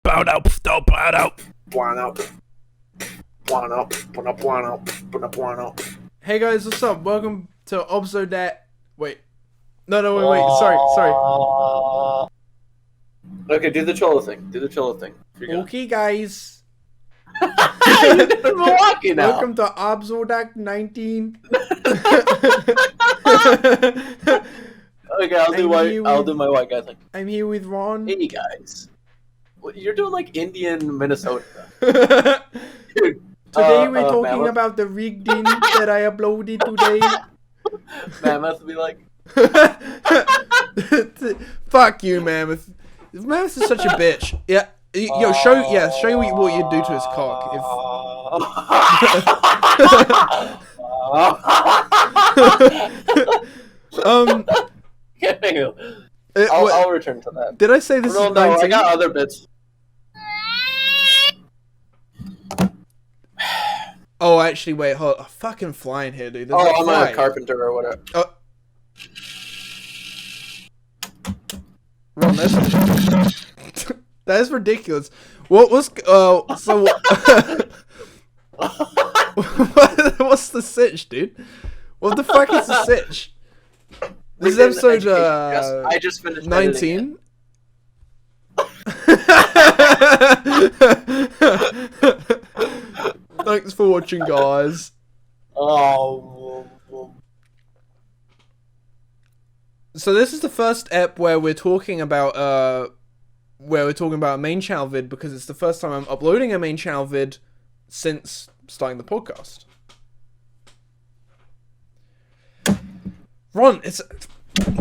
Bow stop, bow Hey guys, what's up? Welcome to OBZODACT. Wait. Wait. Sorry. Okay, do the Cholo thing. Okay, guys. You're in Milwaukee now. Welcome to OBZODACT 19. Okay, I'll do my white guy thing. I'm here with Ron. Hey guys. You're doing like Indian Minnesota. Dude, Today we're talking about the rigged in that I uploaded today. Mammoth be like. Fuck you, Mammoth. Mammoth is such a bitch. Yeah. Yo, show you what you'd do to his cock if I'll return to that. Did I say this is 19? No, I got other bits. Oh, actually, wait, hold on. I'm fucking flying here, dude. There's I'm a carpenter or whatever. Ron, that is ridiculous. What was what's the sitch, dude? What the fuck is the sitch? This is episode I just finished 19. Thanks for watching, guys. So this is the first ep where we're talking about a main channel vid, because it's the first time I'm uploading a main channel vid since starting the podcast. Ron,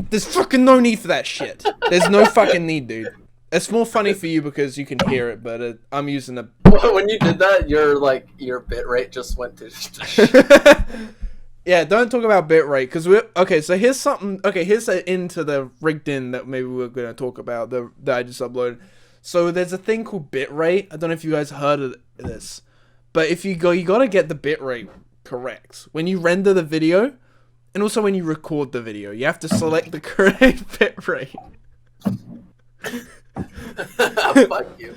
there's fucking no need for that shit. There's no fucking need, dude. It's more funny for you because you can hear it, but I'm using a... When you did that, your bit rate just went to... Yeah, don't talk about bitrate, because we're... Okay, so here's something... Okay, here's into the rigged in that maybe we're going to talk about, that I just uploaded. So there's a thing called bitrate. I don't know if you guys heard of this. But if you gotta get the bitrate correct. When you render the video, and also when you record the video, you have to select the correct bitrate. Fuck you.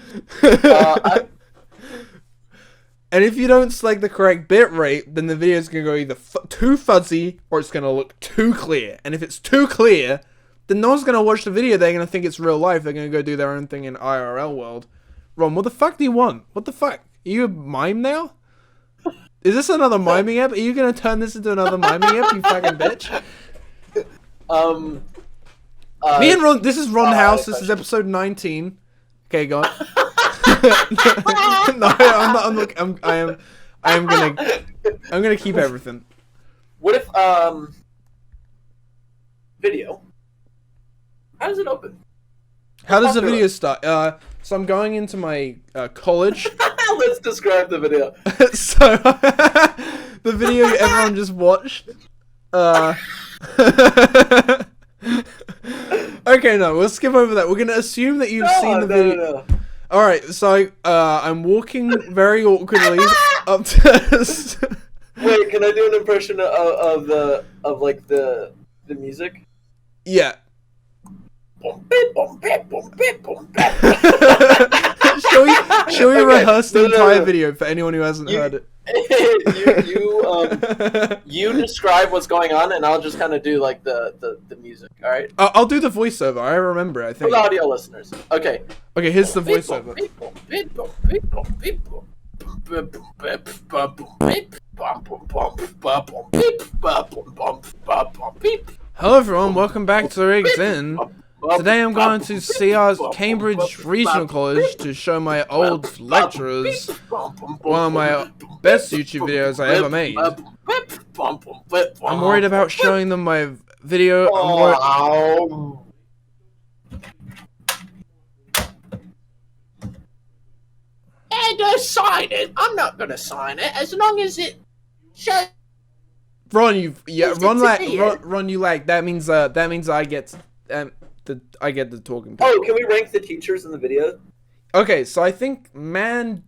And if you don't select the correct bitrate, then the video is going to go either too fuzzy or it's going to look too clear. And if it's too clear, then no one's going to watch the video. They're going to think it's real life. They're going to go do their own thing in IRL world. Ron, what the fuck do you want? What the fuck? Are you a mime now? Is this another miming app? Are you going to turn this into another miming app, you fucking bitch? Me and Ron, this is Ron House. This is episode 19. Okay, go on. No, I'm gonna keep everything. What if video? How does it open? How does the video start? So I'm going into my college. Let's describe the video. So the video everyone just watched. Okay, no, we'll skip over that. We're gonna assume that you've seen the video. No. Alright, so I'm walking very awkwardly up to... Wait, can I do an impression of the music? Yeah. Shall we rehearse the entire video for anyone who hasn't heard it? You describe what's going on, and I'll just kind of do like the music. All right. I'll do the voiceover. I remember. I think. For the audio listeners. Okay. Okay. Here's the voiceover. Hello everyone. Welcome back to Rigged In. Today I'm going to CR's Cambridge Regional College to show my old lecturers one of my best YouTube videos I ever made. I'm worried about showing them my video. And sign it. I'm not gonna sign it as long as it shows. Ron, you lag. That means I get the talking. Oh, can we rank the teachers in the video? Okay, so I think Den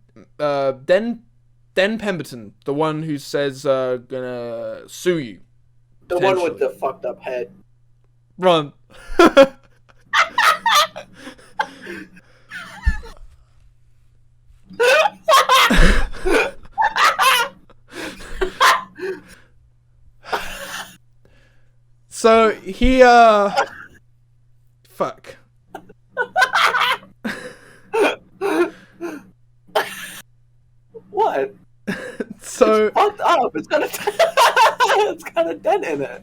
Pemberton, the one who says gonna sue you. The one with the fucked up head. Ron. So he fuck. What? So It's fucked up. It's got a it's got a dent in it.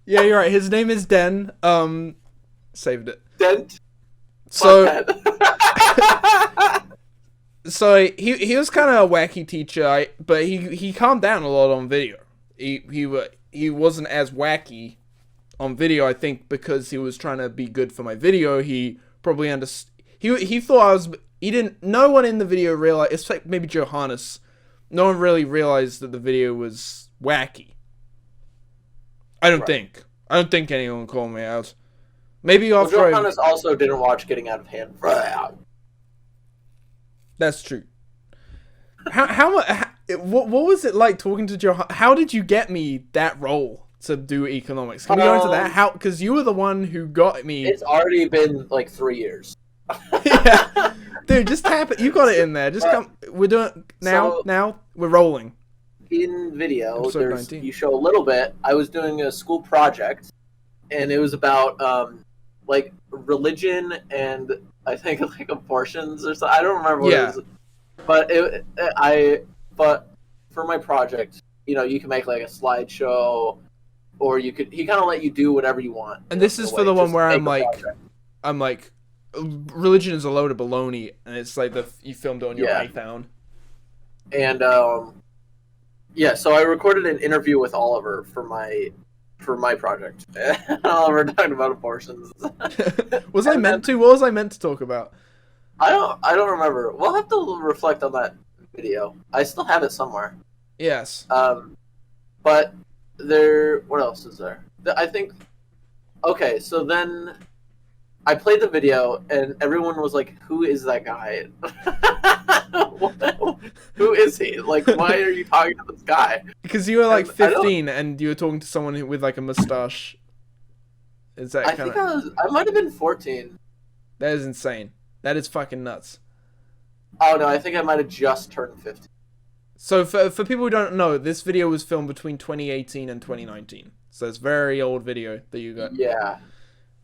yeah, you're right. His name is Den. Saved it. Dent. So Fuck so he was kind of a wacky teacher, but he calmed down a lot on video. He wasn't as wacky on video, I think, because he was trying to be good for my video. He probably he thought I was. He didn't. No one in the video realized, except maybe Johannes. No one really realized that the video was wacky. I don't think. I don't think anyone called me out. Maybe Well, after Johannes also didn't watch Getting Out of Hand. That's true. What was it like talking to Johannes? How did you get me that role to do economics? Can we go into that? How? Because you were the one who got me. It's already been like 3 years. Yeah, dude, just tap it. You got it in there. Just come. We're doing now. So- now we're rolling. In video, Episode 19. you show a little bit. I was doing a school project, and it was about like religion and I think like abortions or something. I don't remember what it was. But for my project, you know, you can make like a slideshow, or he kind of let you do whatever you want. And this is for the one where I'm like, religion is a load of baloney, and it's like you filmed it on your iPhone. And yeah, so I recorded an interview with Oliver for my project. Oliver talking about abortions. Was I meant to? What was I meant to talk about? I don't remember. We'll have to reflect on that video. I still have it somewhere. Yes. But what else is there? I think. Okay, so then I played the video, and everyone was like, "Who is that guy? Who is he? Like, why are you talking to this guy?" Because you were like 15, and you were talking to someone with like a mustache. Is that? I might have been 14. That is insane. That is fucking nuts. Oh no, I think I might have just turned 15. So for people who don't know, this video was filmed between 2018 and 2019. So it's a very old video that you got. Yeah.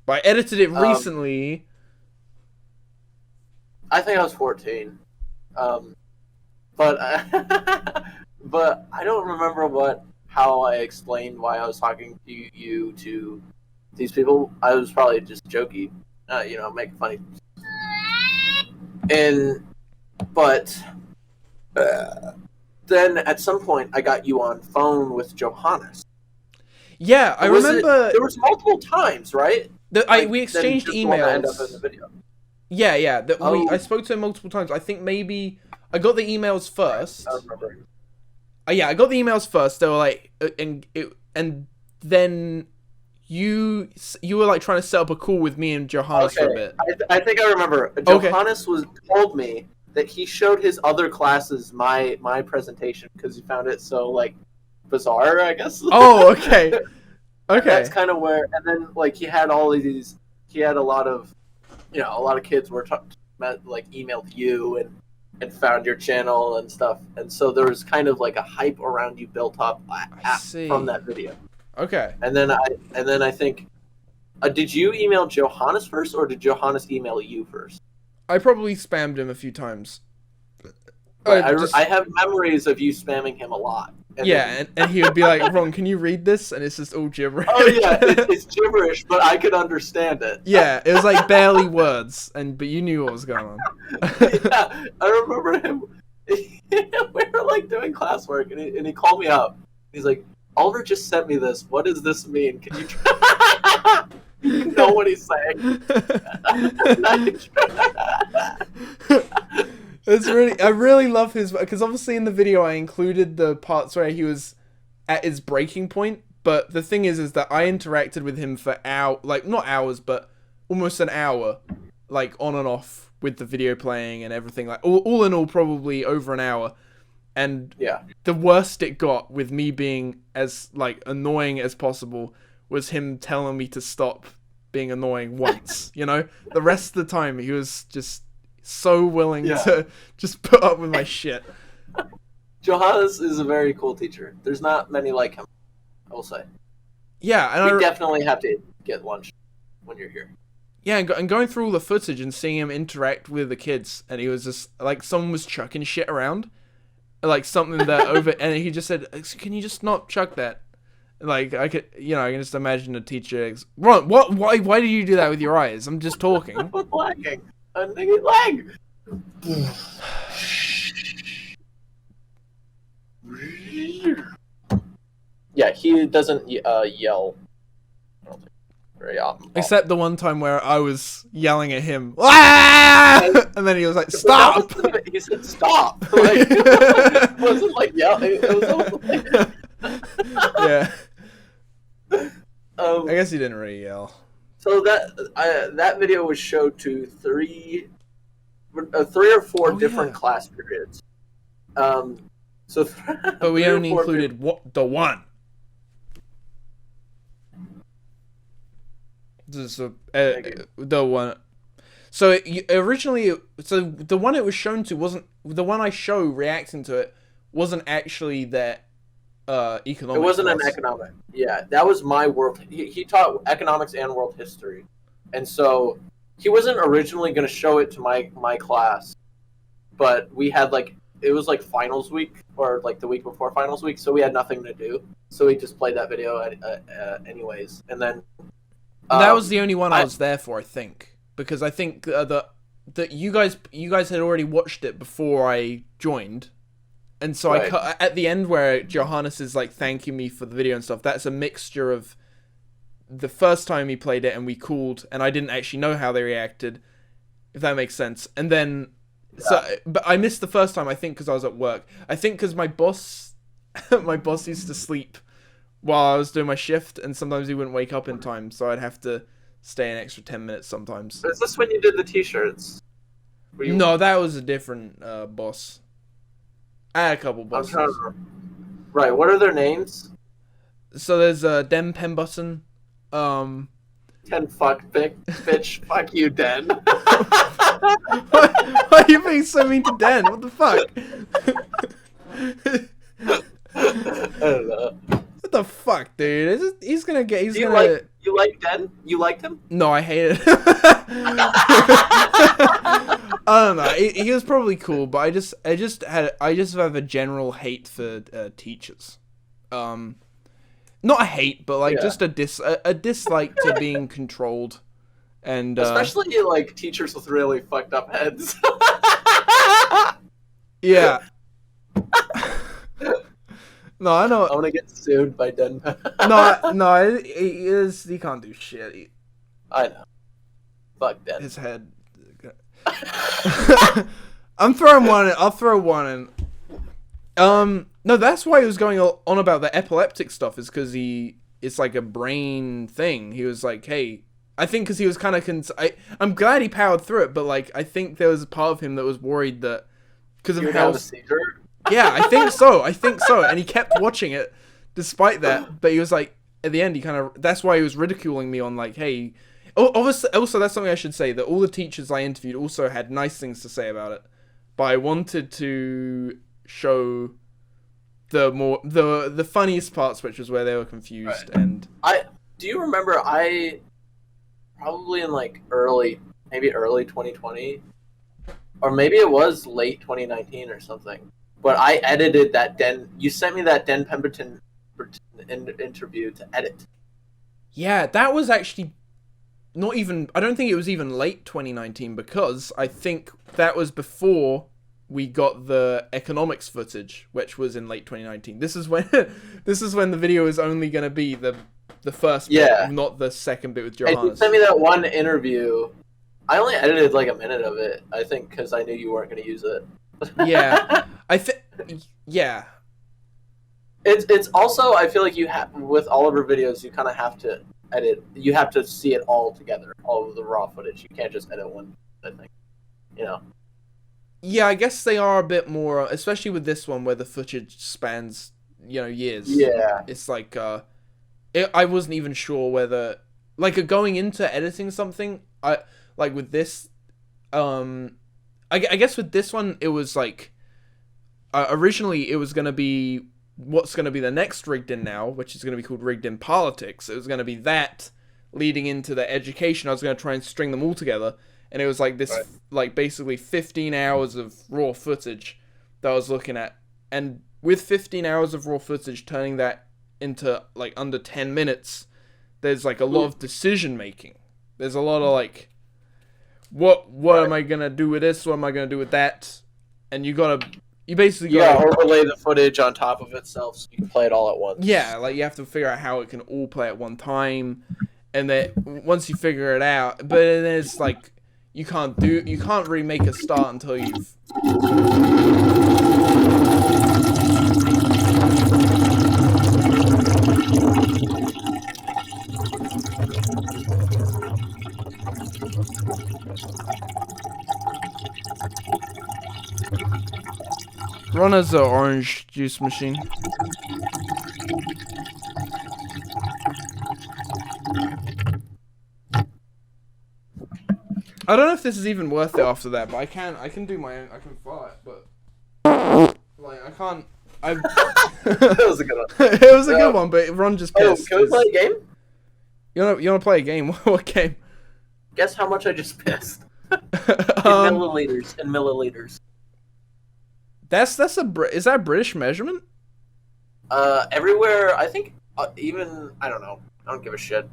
But I edited it recently. I think I was 14. But I don't remember how I explained why I was talking to you to these people. I was probably just jokey, making funny. But then at some point I got you on phone with Johannes. Yeah, I remember. There was multiple times, right? We exchanged emails. Yeah. I spoke to him multiple times. I think maybe I got the emails first. I remember. Yeah, I got the emails first. They were like, and then you were like trying to set up a call with me and Johannes for a bit. I think I remember. Johannes told me that he showed his other classes my presentation because he found it so like bizarre, I guess. Oh, okay. Okay. That's kind of where, and then like he had all of these. He had a lot of kids were emailed you and found your channel and stuff, and so there was kind of like a hype around you built up from that video. Okay. And then I think, did you email Johannes first, or did Johannes email you first? I probably spammed him a few times. I have memories of you spamming him a lot. And he would be like, "Ron, can you read this?" And it's just all gibberish. Oh yeah, it's gibberish, but I could understand it. Yeah, it was like barely words, but you knew what was going on. Yeah, I remember him. We were like doing classwork, and he called me up. He's like, "Oliver just sent me this. What does this mean? Can you try?" You know what he's saying. I really love his, because obviously in the video I included the parts where he was at his breaking point, but the thing is that I interacted with him for not hours, but almost an hour, like on and off with the video playing and everything, like all in all probably over an hour. And the worst it got, with me being as like annoying as possible, was him telling me to stop being annoying once. The rest of the time he was just so willing to just put up with my shit. Johannes is a very cool teacher. There's not many like him, I will say. Yeah, and We definitely have to get lunch when you're here. yeah, and going through all the footage and seeing him interact with the kids, and he was just like someone was chucking shit around, like something that over, and he just said, "Can you just not chuck that?" Like I could, I can just imagine a teacher. Ron, what? Why do you do that with your eyes? I'm just talking. I'm lagging. I'm thinking lag. Yeah, he doesn't yell. I don't think very often. Except the one time where I was yelling at him, ah! And then he was like, "Stop!" He said, "Stop!" Like, it wasn't like yelling. It was almost like... Yeah. I guess he didn't really yell. So that video was showed to three or four different class periods. But we only included the one. The one. So originally, the one it was shown to wasn't the one I show reacting to it wasn't actually that economics. It wasn't class. an economic. Yeah, that was my world. He taught economics and world history, and so he wasn't originally going to show it to my class, but we had it was like finals week or like the week before finals week, so we had nothing to do. So we just played that video anyways, and then. That was the only one I was there for, I think, because I think that you guys had already watched it before I joined, and so right. At the end where Johannes is like thanking me for the video and stuff. That's a mixture of the first time he played it and we called, and I didn't actually know how they reacted, if that makes sense. And then but I missed the first time, I think, because I was at work. I think because my boss used to sleep while I was doing my shift, and sometimes he wouldn't wake up in time, so I'd have to stay an extra 10 minutes sometimes. Is this when you did the t-shirts? No, that was a different boss. I had a couple bosses. Right, what are their names? So there's Den Pembutton. Den fuck bitch. Fuck you, Den. Why are you being so mean to Den? What the fuck? I don't know. What the fuck, dude? He's gonna get. You like Den? You liked him? No, I hated him. I don't know. He was probably cool, but I just have a general hate for teachers. Not a hate, but just a dislike to being controlled, and especially like teachers with really fucked up heads. Yeah. No, I know. I want to get sued by Den. No, he can't do shit. I know. Fuck Den. His head. I'm throwing one in. I'll throw one in. No, that's why he was going on about the epileptic stuff, is because it's like a brain thing. He was like, hey, I think because he was kind of, I'm glad he powered through it, but like, I think there was a part of him that was worried that, because of how... Yeah, I think so, and he kept watching it, despite that, but he was like, at the end, that's why he was ridiculing me on like, hey, obviously, also that's something I should say, that all the teachers I interviewed also had nice things to say about it, but I wanted to show the funniest parts, which was where they were confused. Right. And do you remember probably in like early 2020, or maybe it was late 2019 or something, but I edited that you sent me that Den Pemberton interview to edit. Yeah, that was actually not even, I don't think it was even late 2019, because I think that was before we got the economics footage, which was in late 2019. This is when the video is only going to be the first bit, not the second bit with Johannes. You sent me that one interview. I only edited like a minute of it, I think, because I knew you weren't going to use it. Yeah. Yeah. It's also, I feel like you have, with all of our videos, you kind of have to edit. You have to see it all together, all of the raw footage. You can't just edit one, I think. You know? Yeah, I guess they are a bit more, especially with this one where the footage spans, years. Yeah. It's like, I wasn't even sure whether, like, going into editing something, with this, I guess with this one, it was like, originally it was going to be what's going to be the next Rigged In Now, which is going to be called Rigged In Politics. It was going to be that leading into the education. I was going to try and string them all together, and it was like this, like basically 15 hours of raw footage that I was looking at, and with 15 hours of raw footage, turning that into like under 10 minutes, there's like a lot of decision making. There's a lot of like, what am I gonna do with this? What am I gonna do with that? And you basically gotta overlay the footage on top of itself so you can play it all at once. Yeah, like you have to figure out how it can all play at one time, and then once you figure it out, but then it's like you can't really make a start until you've. Run as an orange juice machine. I don't know if this is even worth it after that, but I can do my own. I can fly it, but like I can't. That was a good one. It was a good one, but Ron just pissed. Can we play a game? You wanna play a game? What game? Guess how much I just pissed. In milliliters. Is that a British measurement? Everywhere. I think even I don't know. I don't give a shit.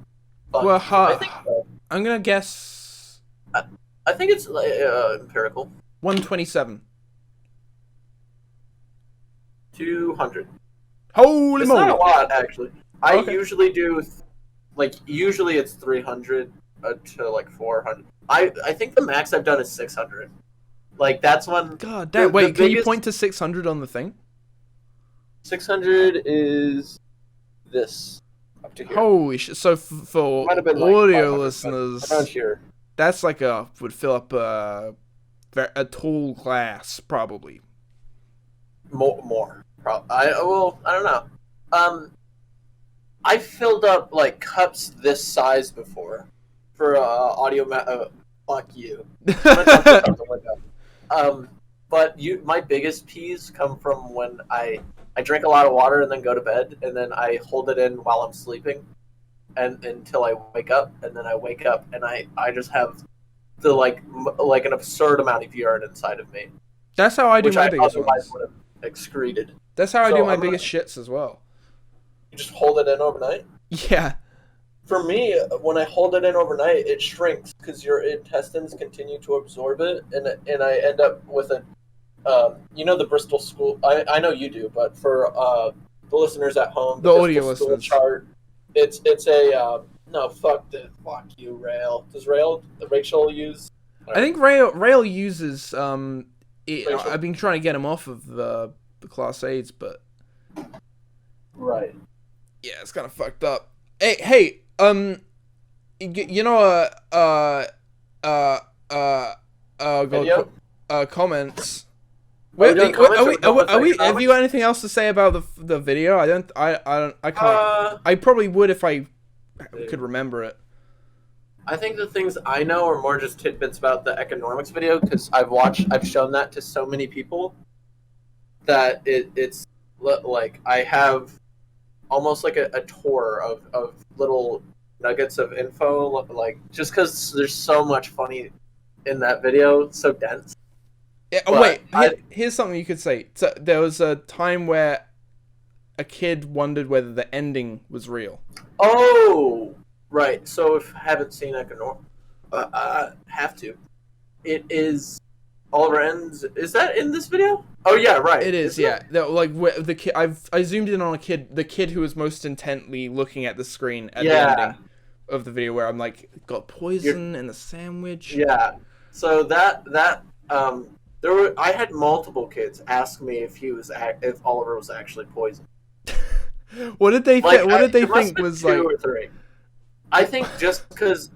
But Well, I think I'm gonna guess I think it's empirical. 127. 200. Holy It's moly! not a lot actually. I Okay. usually do usually it's 300 to like 400. I think the max I've done is 600. Like that's when. God damn! Wait, can you point to 600 on the thing? 600 is this up to here. Holy shit! So for Might have been like audio 500, listeners, around here. that's like would fill up a tall glass probably. More. I don't know. I filled up like cups this size before for audio. Fuck you. But my biggest peas come from when I drink a lot of water and then go to bed, and then I hold it in while I'm sleeping, and until I wake up, and then I wake up and I just have the like an absurd amount of urine inside of me. That's how I do which my I biggest otherwise ones. would have excreted. That's how I So do my I'm biggest shits as well. You just hold it in overnight. Yeah. For me, when I hold it in overnight, it shrinks because your intestines continue to absorb it, and I end up with a, the Bristol School. I know you do, but for the listeners at home, The audio Bristol School listeners. chart, it's a no fuck you, Rail. Does Rachel use? I think Rail uses Rachel. I've been trying to get him off of the class A's, but Right. yeah, it's kind of fucked up. Hey, Video? Comments. Are we doing comments? Are we? Have you got anything else to say about the video? I can't. I probably would if I could remember it. I think the things I know are more just tidbits about the economics video because I've shown that to so many people that it's like I have almost like a tour of little nuggets of info, like just because there's so much funny in that video, it's so dense. Yeah, here's something you could say. So there was a time where a kid wondered whether the ending was real. Oh, right. So if I haven't seen Economics, have to. It is Oliver Ends. Is that in this video? Oh yeah, right. It is, yeah. Like where the kid, I zoomed in on the kid who was most intently looking at the screen at the ending of the video, where I'm like, got poison in the sandwich. Yeah. So I had multiple kids ask me if Oliver was actually poisoned. What did they Like, what did they it must think have was been like? two or three. I think just because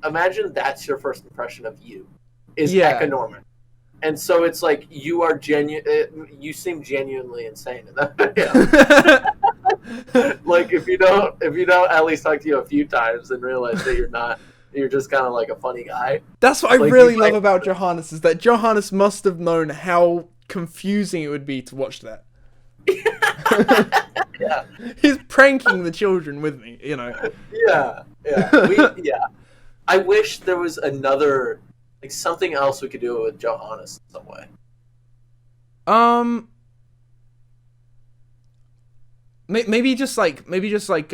imagine that's your first impression of you is economic. And so it's like you are you seem genuinely insane in that video. Like if you don't at least talk to you a few times and realize that you're just kind of like a funny guy. That's what I Like, really love about Johannes, is that Johannes must have known how confusing it would be to watch that. Yeah. He's pranking the children with me, you know. Yeah. Yeah. I wish there was another, like, something else we could do with Johannes in some way. Maybe just like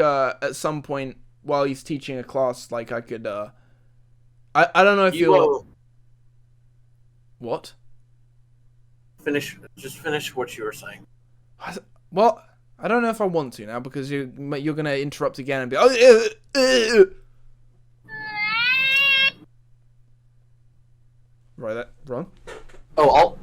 at some point while he's teaching a class, like I could I don't know if you'll what? Finish what you were saying. Well, I don't know if I want to now because you're gonna interrupt again and be right that Ron. Oh,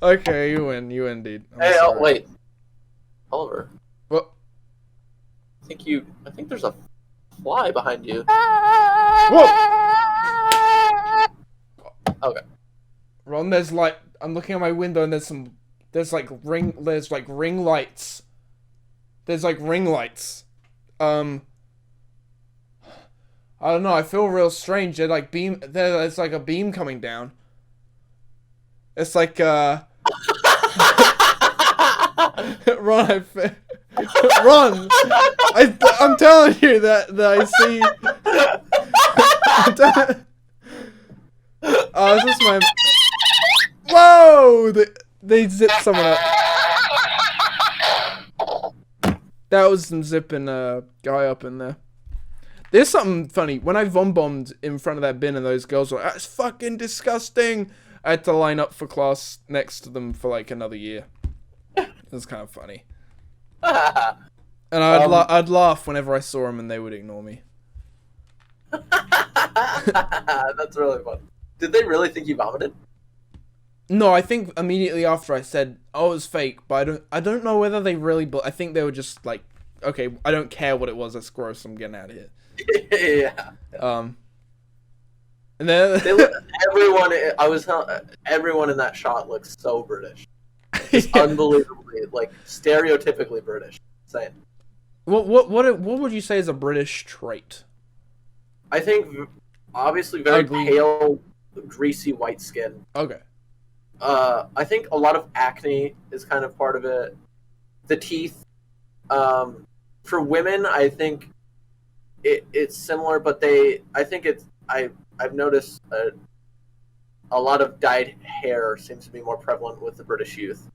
Okay, you win, dude. Hey, wait, Oliver. What? I think there's a fly behind you. Whoa! Okay. Ron, there's like I'm looking at my window and there's ring lights. There's like ring lights. I don't know, I feel real strange. There's like a beam coming down. It's like Ron, I'm telling you that I see. Oh, is this my? Whoa! They zipped someone up. That was some zipping guy up in there. There's something funny. When I von bombed in front of that bin and those girls were, that's fucking disgusting. I had to line up for class next to them for like another year. It was kind of funny. And I'd laugh whenever I saw them and they would ignore me. That's really fun. Did they really think you vomited? No, I think immediately after I said, "Oh, it was fake," but I don't know whether they really. I think they were just like, "Okay, I don't care what it was. That's gross. I'm getting out of here." Yeah. And then everyone in that shot looks so British. Just unbelievably, like stereotypically British. Insane. What would you say is a British trait? I think obviously very pale, greasy white skin. Okay. I think a lot of acne is kind of part of it. The teeth. For women, I think it's similar, but I've noticed a lot of dyed hair seems to be more prevalent with the British youth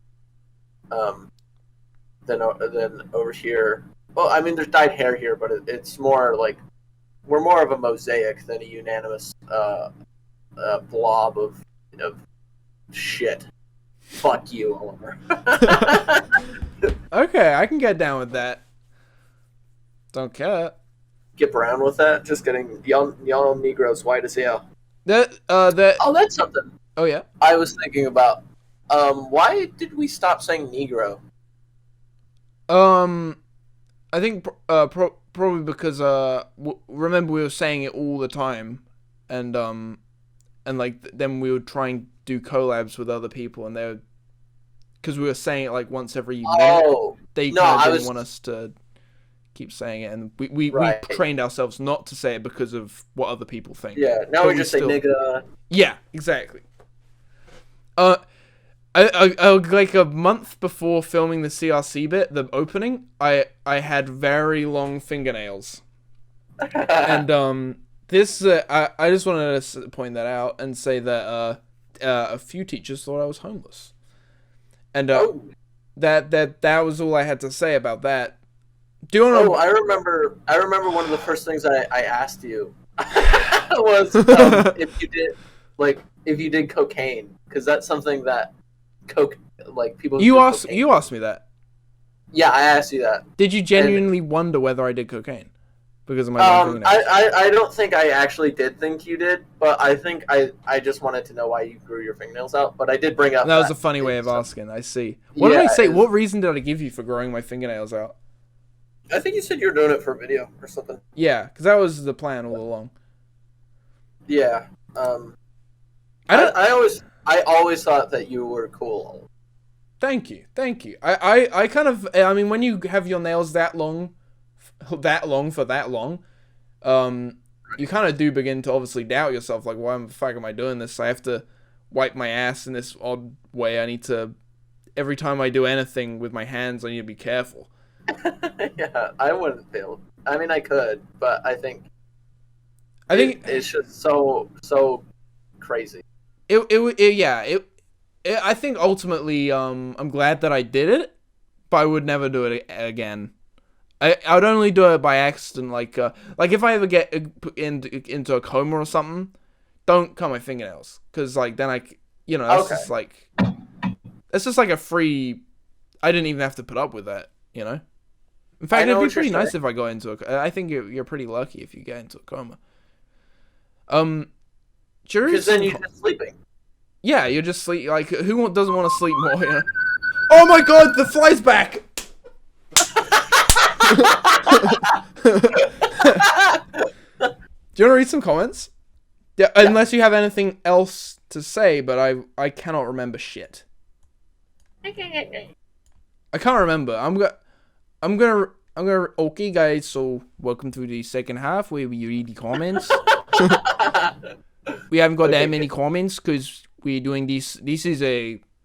than over here. Well, I mean, there's dyed hair here, but it's more like we're more of a mosaic than a unanimous blob of shit. Fuck you, Oliver. Okay, I can get down with that. Don't care. Get brown with that. Just getting y'all Negroes white as hell. Oh, that's something. Oh yeah. I was thinking about. Why did we stop saying Negro? I think probably because remember we were saying it all the time, and like then we would try and do collabs with other people, and because we were saying it like once every minute. They didn't want us to keep saying it, and we trained ourselves not to say it because of what other people think. Yeah, now we just say nigga. Yeah, exactly. I like a month before filming the CRC bit, the opening, I had very long fingernails, and this I just wanted to point that out and say that a few teachers thought I was homeless, and that was all I had to say about that. Do you want to? I remember one of the first things I asked you was if you did cocaine, because that's something that people. You asked me that. Yeah, I asked you that. Did you genuinely wonder whether I did cocaine because of my long fingernails? I don't think I actually did think you did, but I think I just wanted to know why you grew your fingernails out. But I did bring up that was a funny way of asking. I see. What did I say? What reason did I give you for growing my fingernails out? I think you said you were doing it for video or something. Yeah, because that was the plan all along. Yeah. I always thought that you were cool. Thank you. I kind of, I mean, when you have your nails that long for that long, you kind of do begin to obviously doubt yourself. Like, why the fuck am I doing this? I have to wipe my ass in this odd way. I need to, every time I do anything with my hands, I need to be careful. Yeah, I wouldn't feel. I mean, I could, but I think it's just so crazy. I think ultimately, I'm glad that I did it, but I would never do it again. I would only do it by accident, like if I ever get into a coma or something, don't cut my fingernails, because like then that's just like, it's just like a free. I didn't even have to put up with that, you know. In fact, it'd be pretty nice if I got into I think you're pretty lucky if you get into a coma. Because then you're just sleeping. Yeah, you're just sleep. Like, who doesn't want to sleep more? You know? Oh my god, the fly's back! Do you want to read some comments? Yeah, unless you have anything else to say, but I cannot remember shit. I can't remember. I'm gonna. Okay, guys. So welcome to the second half where we read the comments. We haven't got that many comments because we're doing this. This is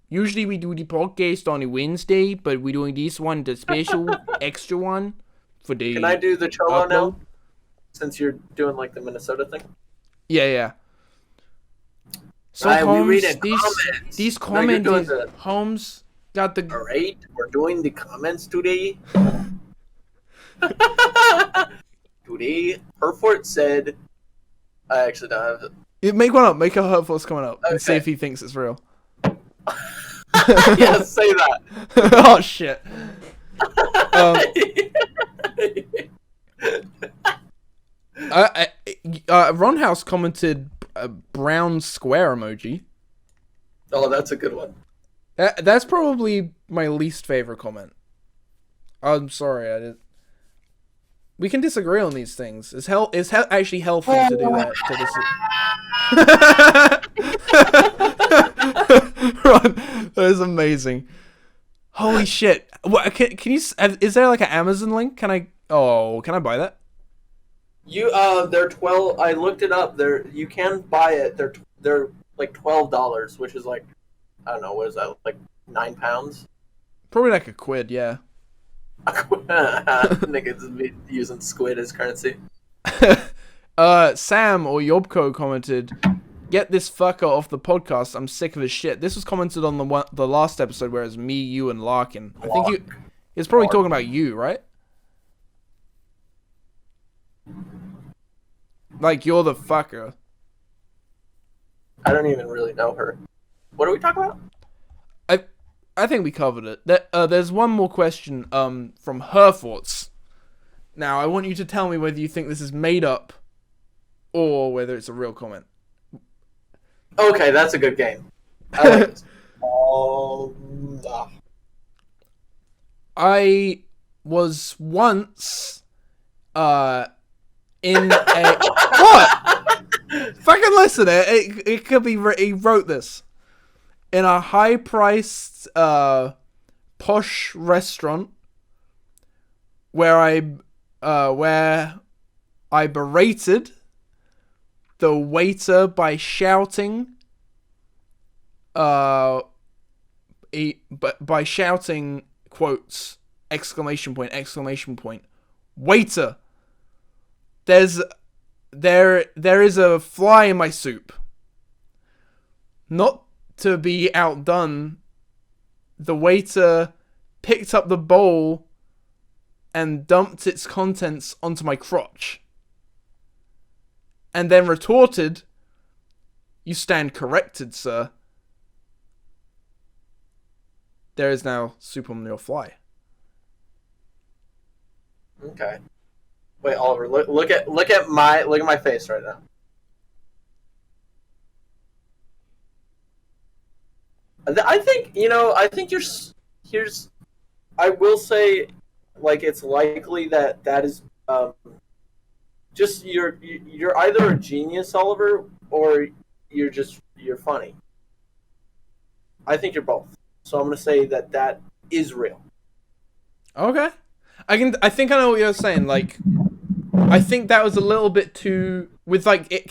usually we do the podcast on a Wednesday, but we're doing this one, the special extra one for the. Can I do the Cholo now? Since you're doing like the Minnesota thing. Yeah. So Holmes, these comments, Holmes got the. All right, we're doing the comments today. Today, Herford said. I actually don't have it. You make one up. Make a Herforce coming up and see if he thinks it's real. Yeah, say that. Oh shit. Ron House commented a brown square emoji. Oh, that's a good one. That's probably my least favorite comment. I'm sorry, I did. We can disagree on these things. It's actually healthy to do that. Ron, that is amazing. Holy shit! What can you? Is there like an Amazon link? Can I buy that? They're 12. I looked it up. You can buy it. They're like $12, which is like, I don't know, what is that, like £9? Probably like £1, yeah. Niggas using squid as currency. Sam or Yobko commented, "Get this fucker off the podcast. I'm sick of his shit." This was commented on the last episode where it was me, you, and Larkin. I think he's probably talking about you, right? Like, you're the fucker. I don't even really know her. What are we talking about? I think we covered it. There's one more question from Herforts. Now, I want you to tell me whether you think this is made up or whether it's a real comment. Okay, that's a good game. I like this. I was once in a... What? Fucking listen, it could be... He wrote this. In a high-priced, posh restaurant where I berated the waiter by shouting, by shouting quotes, exclamation point, waiter, there is a fly in my soup. Not to be outdone, the waiter picked up the bowl and dumped its contents onto my crotch. And then retorted, "You stand corrected, sir. There is now soup on your fly." Okay. Wait, Oliver, look at my face right now. I think I will say, like, it's likely that is just you're either a genius, Oliver, or you're funny. I think you're both. So I'm gonna say that is real. Okay. I think I know what you're saying. Like, I think that was a little bit too with like it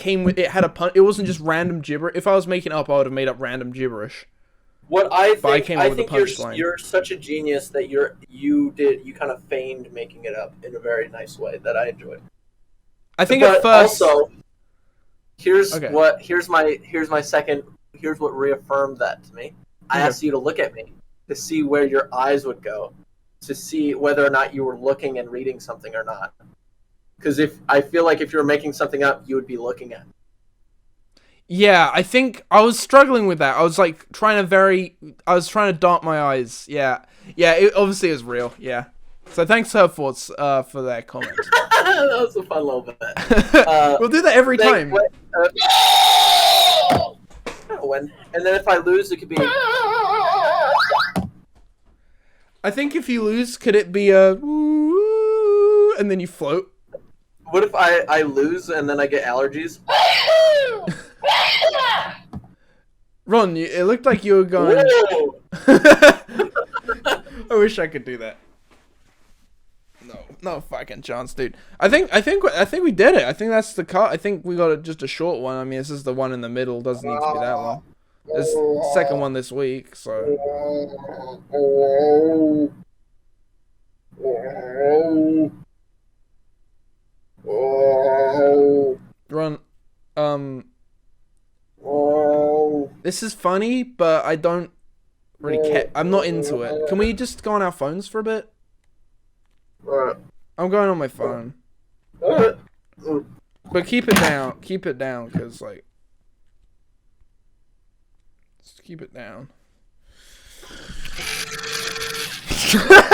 had a pun. It wasn't just random gibberish. If I was making up, I would have made up random gibberish. What I think, I came up with a you're, punchline. you're such a genius that you kind of feigned making it up in a very nice way that I enjoyed. I think but at first. Also, here's Okay. what reaffirmed that to me. I asked you to look at me to see where your eyes would go, to see whether or not you were looking and reading something or not. Because I feel like if you were making something up, you would be looking at it. Yeah, I think I was struggling with that. I was like trying to dart my eyes. Yeah, it obviously is real. Yeah. So thanks her for that comment. That was a fun little bit. We'll do that every time. And then if I lose, it could be. I think if you lose, could it be a woo, and then you float? What if I lose and then I get allergies? Ron, it looked like you were going. I wish I could do that. No fucking chance, dude. I think we did it. I think that's the cut. I think we got just a short one. I mean, this is the one in the middle. Doesn't need to be that long. It's the second one this week, so. Ron, this is funny, but I don't really care. I'm not into it. Can we just go on our phones for a bit? I'm going on my phone. But keep it down. Keep it down, because, like... Just keep it down.